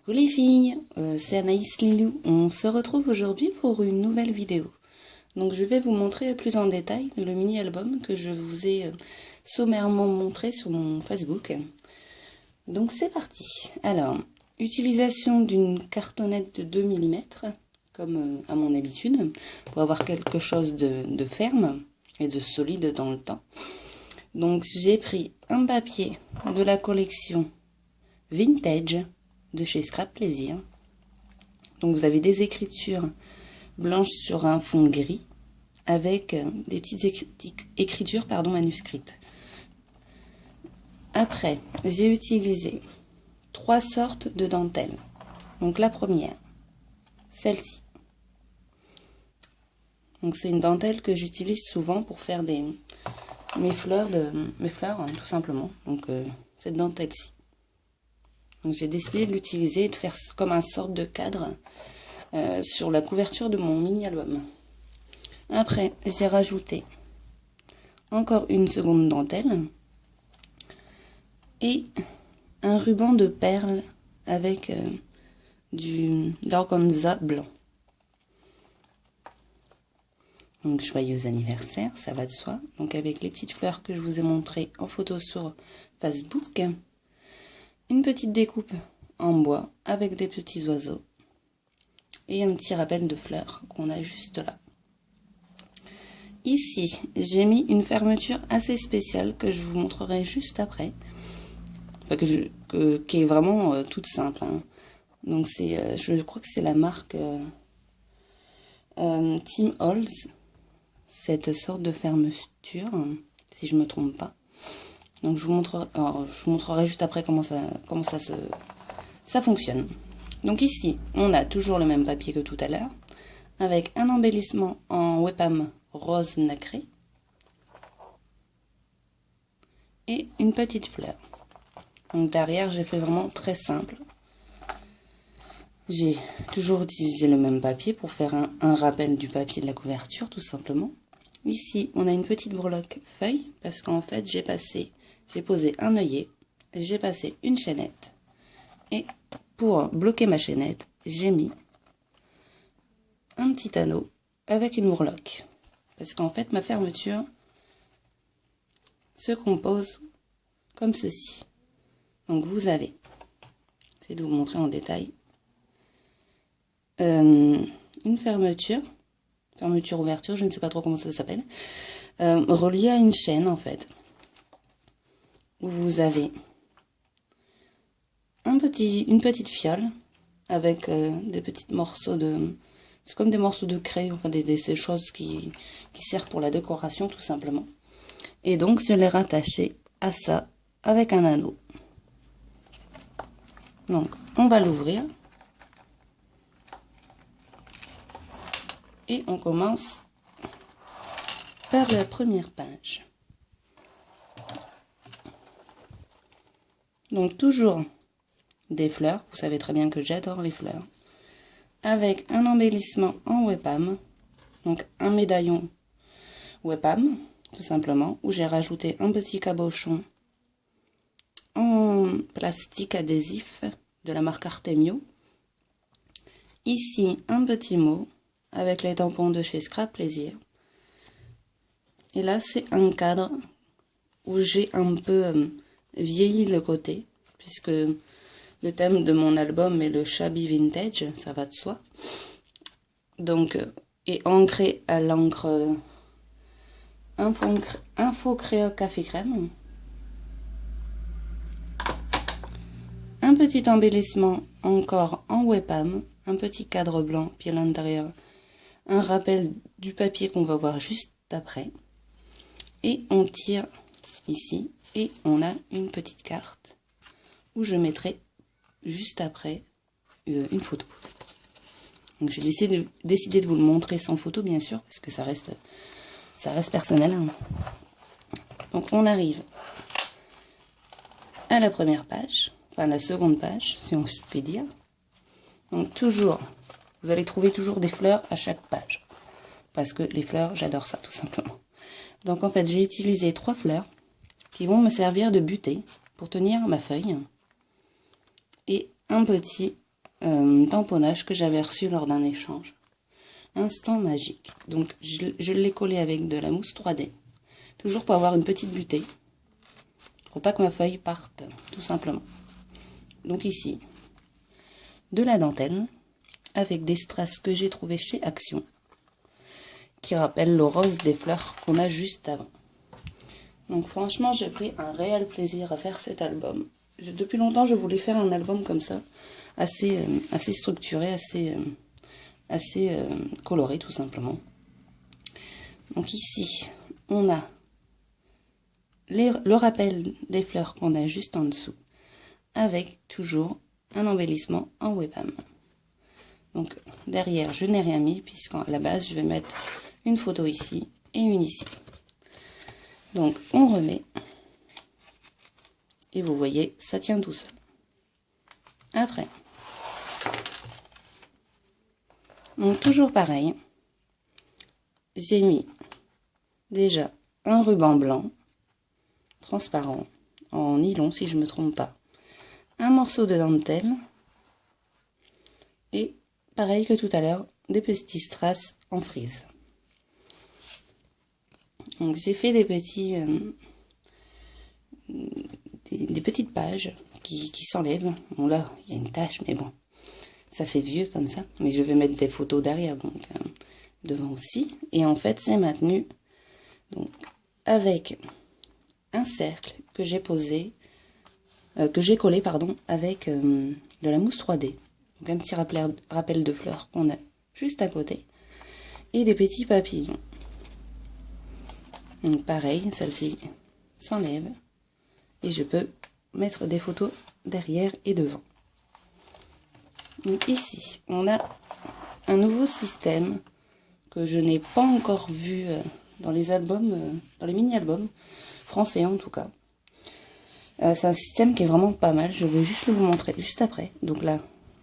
Coucou les filles, c'est Anaïs Lilou. On se retrouve aujourd'hui pour une nouvelle vidéo. Donc je vais vous montrer plus en détail le mini-album que je vous ai sommairement montré sur mon Facebook. Donc c'est parti. Alors, utilisation d'une cartonnette de 2 mm, comme à mon habitude, pour avoir quelque chose de ferme et de solide dans le temps. Donc j'ai pris un papier de la collection Vintage de chez Scrap Plaisir. Donc vous avez des écritures blanches sur un fond gris avec des petites écritures manuscrites. Après, j'ai utilisé 3 sortes de dentelles. Donc la première, celle-ci. Donc c'est une dentelle que j'utilise souvent pour faire mes fleurs, tout simplement. Donc cette dentelle-ci. Donc j'ai décidé de l'utiliser et de faire comme un sorte de cadre sur la couverture de mon mini-album. Après, j'ai rajouté encore une seconde dentelle et un ruban de perles avec du l'organza blanc. Donc joyeux anniversaire, ça va de soi. Donc avec les petites fleurs que je vous ai montrées en photo sur Facebook. Une petite découpe en bois avec des petits oiseaux et un petit rappel de fleurs qu'on a juste là. Ici, j'ai mis une fermeture assez spéciale que je vous montrerai juste après, enfin, qui est vraiment toute simple. Hein. Donc c'est, je crois que c'est la marque Tim Holtz, cette sorte de fermeture, si je me trompe pas. Donc je vous montrerai juste après comment ça fonctionne. Donc ici, on a toujours le même papier que tout à l'heure, avec un embellissement en Webam rose nacré et une petite fleur. Donc derrière, j'ai fait vraiment très simple. J'ai toujours utilisé le même papier pour faire un rappel du papier de la couverture, tout simplement. Ici, on a une petite breloque feuille, parce qu'en fait, j'ai posé un œillet, j'ai passé une chaînette, et pour bloquer ma chaînette, j'ai mis un petit anneau avec une breloque. Parce qu'en fait, ma fermeture se compose comme ceci. Donc vous avez, j'essaie de vous montrer en détail, une fermeture-ouverture, je ne sais pas trop comment ça s'appelle, reliée à une chaîne en fait. Où vous avez une petite fiole avec des petits morceaux de... C'est comme des morceaux de craie, enfin ces choses qui servent pour la décoration tout simplement. Et donc je l'ai rattaché à ça avec un anneau. Donc on va l'ouvrir. Et on commence par la première page. Donc toujours des fleurs, vous savez très bien que j'adore les fleurs, avec un embellissement en Webam, donc un médaillon Webam, tout simplement, où j'ai rajouté un petit cabochon en plastique adhésif de la marque Artemio. Ici, un petit mot avec les tampons de chez Scrap Plaisir. Et là, c'est un cadre où j'ai un peu vieilli le côté, puisque le thème de mon album est le shabby vintage, ça va de soi. Donc, et ancré à l'encre Info Créa Café Crème. Un petit embellissement encore en Webam, un petit cadre blanc, puis à l'intérieur, un rappel du papier qu'on va voir juste après. Et on tire ici, et on a une petite carte où je mettrai juste après une photo. Donc j'ai décidé de vous le montrer sans photo bien sûr, parce que ça reste personnel. Hein. Donc on arrive à la première page, enfin la seconde page, si on se fait dire. Donc toujours, vous allez trouver toujours des fleurs à chaque page, parce que les fleurs, j'adore ça tout simplement. Donc en fait, j'ai utilisé 3 fleurs qui vont me servir de butée pour tenir ma feuille et un petit tamponnage que j'avais reçu lors d'un échange. Instant magique. Donc je l'ai collé avec de la mousse 3D. Toujours pour avoir une petite butée. Pour pas que ma feuille parte, tout simplement. Donc ici, de la dentelle avec des strass que j'ai trouvé chez Action, qui rappellent le rose des fleurs qu'on a juste avant. Donc franchement, j'ai pris un réel plaisir à faire cet album. Depuis longtemps, je voulais faire un album comme ça, assez structuré, assez coloré tout simplement. Donc ici, on a le rappel des fleurs qu'on a juste en dessous, avec toujours un embellissement en webam. Donc derrière, je n'ai rien mis, puisqu'à la base, je vais mettre une photo ici et une ici. Donc on remet, et vous voyez, ça tient tout seul. Après, donc toujours pareil, j'ai mis déjà un ruban blanc, transparent, en nylon si je ne me trompe pas, un morceau de dentelle, et pareil que tout à l'heure, des petits strass en frise. Donc j'ai fait des petites pages qui s'enlèvent. Bon là, il y a une tache, mais bon, ça fait vieux comme ça. Mais je vais mettre des photos derrière, donc devant aussi. Et en fait, c'est maintenu donc avec un cercle que j'ai posé, que j'ai collé, pardon, avec de la mousse 3D. Donc un petit rappel de fleurs qu'on a juste à côté. Et des petits papillons. Donc pareil, celle-ci s'enlève. Et je peux mettre des photos derrière et devant. Donc ici, on a un nouveau système que je n'ai pas encore vu dans les albums, dans les mini-albums, français en tout cas. C'est un système qui est vraiment pas mal, je vais juste vous montrer juste après. Donc là,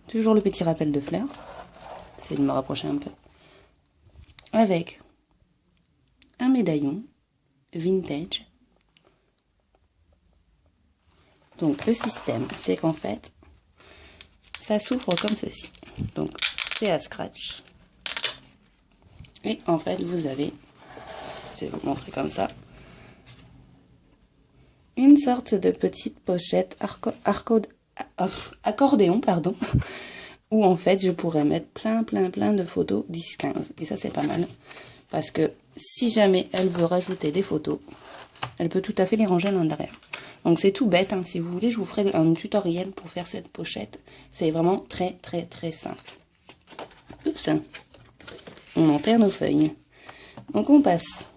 toujours le petit rappel de fleurs. J'essaie de me rapprocher un peu. Avec un médaillon vintage. Donc le système, c'est qu'en fait, ça s'ouvre comme ceci. Donc c'est à scratch. Et en fait, vous avez, je vais vous montrer comme ça, une sorte de petite pochette accordéon, pardon, où en fait je pourrais mettre plein de photos 10-15. Et ça c'est pas mal, parce que si jamais elle veut rajouter des photos, elle peut tout à fait les ranger à l'intérieur. Donc c'est tout bête, hein. Si vous voulez, je vous ferai un tutoriel pour faire cette pochette. C'est vraiment très simple. Oups, on en perd nos feuilles. Donc on passe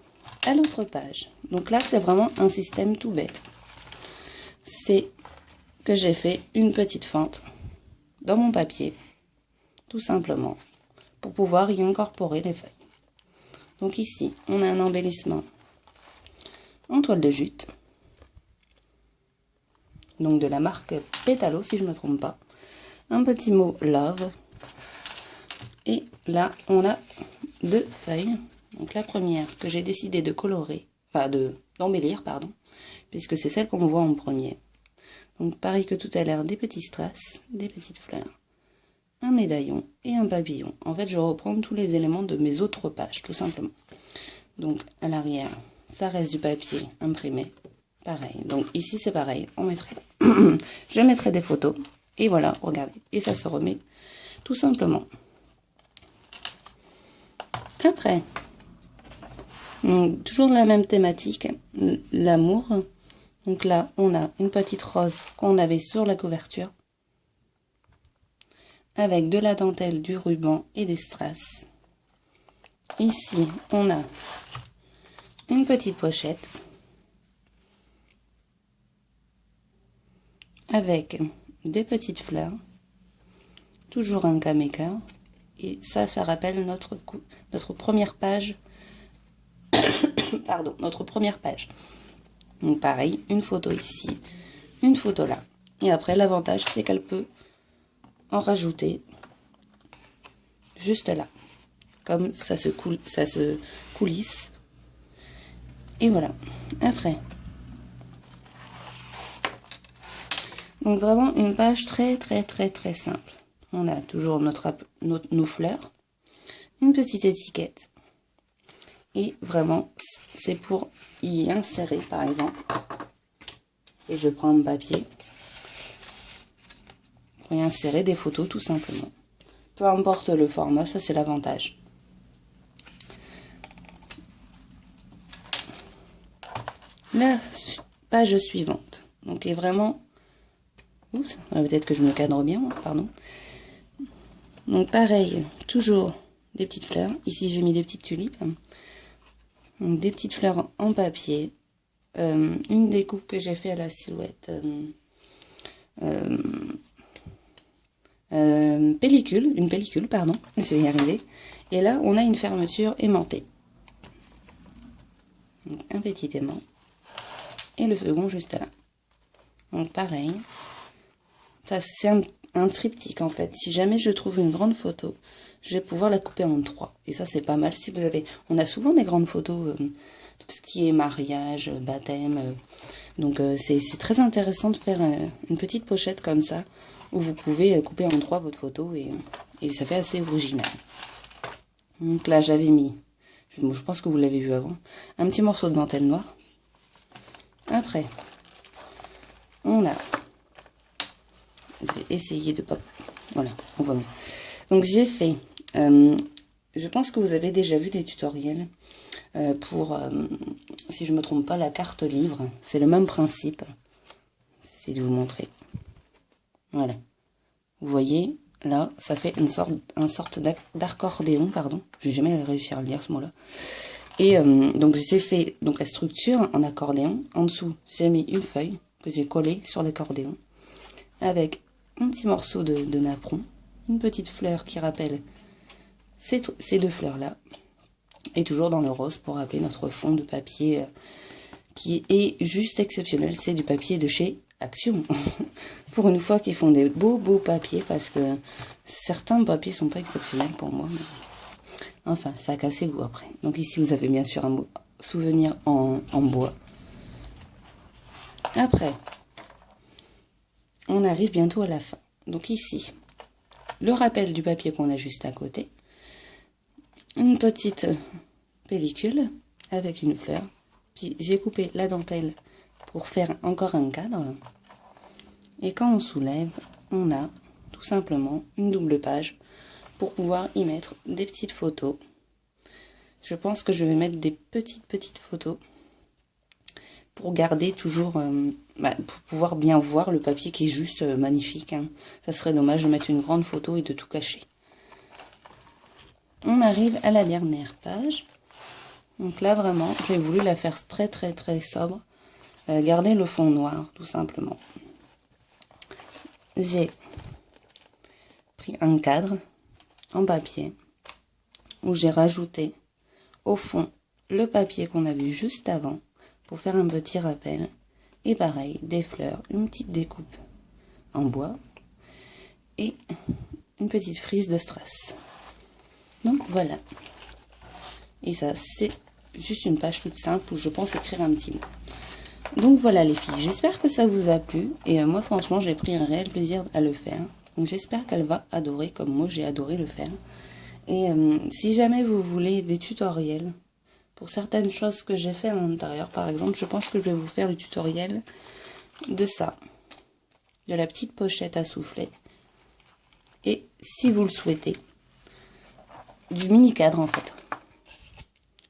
à l'autre page. Donc là, c'est vraiment un système tout bête. C'est que j'ai fait une petite fente dans mon papier, tout simplement, pour pouvoir y incorporer les feuilles. Donc ici, on a un embellissement en toile de jute, donc de la marque Pétalo, si je ne me trompe pas. Un petit mot Love. Et là, on a deux feuilles. Donc la première que j'ai décidé de colorer, enfin d'embellir, pardon, puisque c'est celle qu'on voit en premier. Donc pareil que tout à l'heure, des petits strass, des petites fleurs, un médaillon et un papillon. En fait, je reprends tous les éléments de mes autres pages, tout simplement. Donc à l'arrière, ça reste du papier imprimé. Pareil. Donc ici, c'est pareil. On mettrait, je mettrai des photos. Et voilà, regardez. Et ça se remet tout simplement. Après, donc, toujours la même thématique, l'amour. Donc là, on a une petite rose qu'on avait sur la couverture, avec de la dentelle, du ruban et des strass. Ici, on a une petite pochette avec des petites fleurs, toujours un camé-cœur. Et ça rappelle notre première page. Pardon, notre première page. Donc pareil, une photo ici, une photo là. Et après, l'avantage, c'est qu'elle peut en rajouter juste là. Comme ça se coulisse. Et voilà. Après. Donc vraiment une page très simple. on a toujours nos fleurs, une petite étiquette. Et vraiment, c'est pour y insérer, par exemple, et je prends mon papier, pour y insérer des photos tout simplement. Peu importe le format, ça c'est l'avantage. La page suivante, donc est vraiment... Oups, peut-être que je me cadre bien, pardon. Donc pareil, toujours des petites fleurs. Ici j'ai mis des petites tulipes. Donc des petites fleurs en papier. Une découpe que j'ai fait à la silhouette. Une pellicule, pardon, je vais y arriver. Et là, on a une fermeture aimantée. Donc un petit aimant. Et le second juste là. Donc pareil. Ça, c'est un triptyque en fait. Si jamais je trouve une grande photo, je vais pouvoir la couper en 3. Et ça, c'est pas mal. Si vous avez... On a souvent des grandes photos, tout ce qui est mariage, baptême. Donc c'est très intéressant de faire une petite pochette comme ça, où vous pouvez couper en 3 votre photo et ça fait assez original. Donc là, j'avais mis, je pense que vous l'avez vu avant, un petit morceau de dentelle noire. Après, on a, je vais essayer de pas, voilà, on voit mieux. Donc j'ai fait, je pense que vous avez déjà vu des tutoriels pour, si je me trompe pas, la carte livre. C'est le même principe. J'essaie de vous montrer. Voilà. Vous voyez, là, ça fait une sorte d'accordéon, pardon. Je n'ai jamais réussi à le lire ce mot-là. Et donc j'ai fait donc la structure en accordéon. En dessous, j'ai mis une feuille que j'ai collée sur l'accordéon avec un petit morceau de napperon, une petite fleur qui rappelle ces deux fleurs-là, et toujours dans le rose pour rappeler notre fond de papier qui est juste exceptionnel. C'est du papier de chez Action. Pour une fois qu'ils font des beaux papiers, parce que certains papiers sont pas exceptionnels pour moi. Mais... Enfin, ça a cassé goût après. Donc ici, vous avez bien sûr un souvenir en bois. Après, on arrive bientôt à la fin. Donc ici, le rappel du papier qu'on a juste à côté. Une petite pellicule avec une fleur. Puis j'ai coupé la dentelle pour faire encore un cadre. Et quand on soulève, on a tout simplement une double page pour pouvoir y mettre des petites photos. Je pense que je vais mettre des petites photos pour garder toujours, pour pouvoir bien voir le papier qui est juste magnifique. Hein. Ça serait dommage de mettre une grande photo et de tout cacher. On arrive à la dernière page. Donc là vraiment, j'ai voulu la faire très sobre. Garder le fond noir tout simplement. J'ai pris un cadre en papier où j'ai rajouté au fond le papier qu'on a vu juste avant pour faire un petit rappel. Et pareil, des fleurs, une petite découpe en bois et une petite frise de strass. Donc voilà. Et ça, c'est juste une page toute simple où je pense écrire un petit mot. Donc voilà les filles, j'espère que ça vous a plu. Et moi franchement, j'ai pris un réel plaisir à le faire. Donc j'espère qu'elle va adorer comme moi j'ai adoré le faire. Et si jamais vous voulez des tutoriels pour certaines choses que j'ai fait à l'intérieur, par exemple, je pense que je vais vous faire le tutoriel de ça. De la petite pochette à souffler. Et si vous le souhaitez, du mini cadre en fait.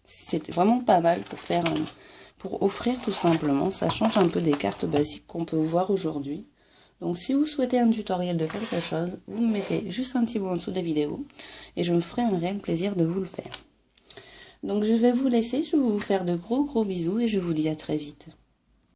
C'était vraiment pas mal pour faire, pour offrir tout simplement. Ça change un peu des cartes basiques qu'on peut voir aujourd'hui. Donc si vous souhaitez un tutoriel de quelque chose, vous me mettez juste un petit mot en dessous de la vidéo et je me ferai un réel plaisir de vous le faire. Donc je vais vous laisser, je vais vous faire de gros bisous et je vous dis à très vite.